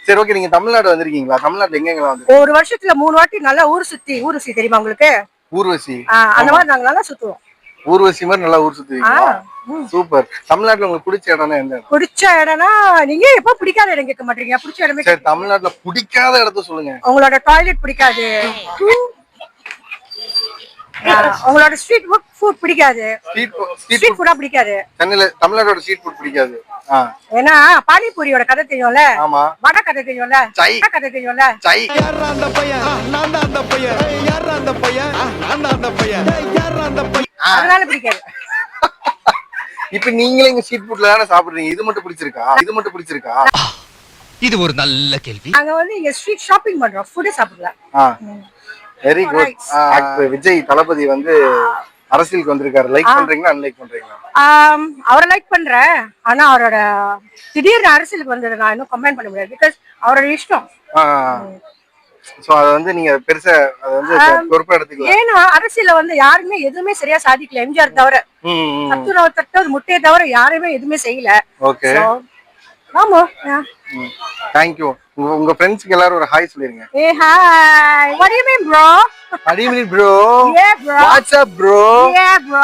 சரி ஓகே, நீங்க தமிழ்நாடு வந்திருக்கீங்களா? தமிழ்நாட்டுல எங்கெங்கலாம் வந்து? ஒரு வருஷத்துல 3 வாட்டி நல்லா ஊர்வசி தெரியுமா உங்களுக்கு? ஊர்வசி. அந்த மாதிரி நாங்க நல்லா சுத்துவோம். ஊர்வசி மாதிரி நல்லா ஊர் சுத்துவீங்களா? சூப்பர். தமிழ்நாட்டுல உங்களுக்கு பிடிச்ச இடம்னா எந்த இடம்? பிடிச்ச இடம்னா நீங்க எப்ப பிடிக்காத இடம் கேட்க மாட்டீங்க, பிடிச்ச இடமே. சரி, தமிழ்நாட்டுல பிடிக்காத இடத்த சொல்லுங்க. உங்களோட டாய்லெட் பிடிக்காது, உங்களோட ஸ்ட்ரீட் ஃபுட் பிடிக்காது, ஸ்ட்ரீட் ஃபுட்டா பிடிக்காது. சென்னையில தமிழ்நாட்டோட ஸ்ட்ரீட் ஃபுட் பிடிக்காது. ஏன்னா பானிபூரியோட கதை தெரியும்ல, ஆமா, வடை கதை தெரியும்ல, கதை தெரியும்ல. யாரா அந்த பையன்? நான் தான் அந்த பையன். யாரா அந்த பையன்? நான் தான் அந்த பையன். யாரா அந்த பையன்? அதனால பிடிக்காது. இப்ப நீங்களே இங்க ஸ்ட்ரீட் ஃபுட்ல தானே சாப்பிடுறீங்க, இது மட்டும் பிடிச்சிருக்கா? இது மட்டும் பிடிச்சிருக்கா? இது ஒரு நல்ல கேள்வி. நாங்க வந்து இங்க ஸ்ட்ரீட் ஷாப்பிங் பண்றோம், ஃபுட் சாப்பிடலாம். Very good. ஆக்டர் விஜய் தளபதி வந்து அரசியலுக்கு வந்திருக்காரு. லைக் பண்றீங்களா, அன்லைக் பண்றீங்களா? அவரை லைக் பண்றேன். ஆனா அவரோட திடீர்னு அரசியலுக்கு வந்தது நான் இன்னும் கமெண்ட் பண்ண முடியாது, பிகாஸ் அவரோட இஷ்டம். சோ அத வந்து நீங்க பெருசா அத வந்து பொறுப்பா எடுத்துக்கலாம். ஏன்னா அரசியல்ல வந்து யாருமே எதுவுமே சரியா சாதிக்கல, எம்ஜிஆர் தவிர. சத்துணவு தட்டு முட்டையை தவிர யாருமே எதுவுமே செய்யல. ஓகே, ஆமா. Thank you. உங்க ஃப்ரெண்ட்ஸ்க்கு எல்லாரும் ஒரு ஹாய் சொல்லிருங்க. Hey hi, what do you mean bro? What do you mean bro? Yeah bro. What's up bro? Yeah bro.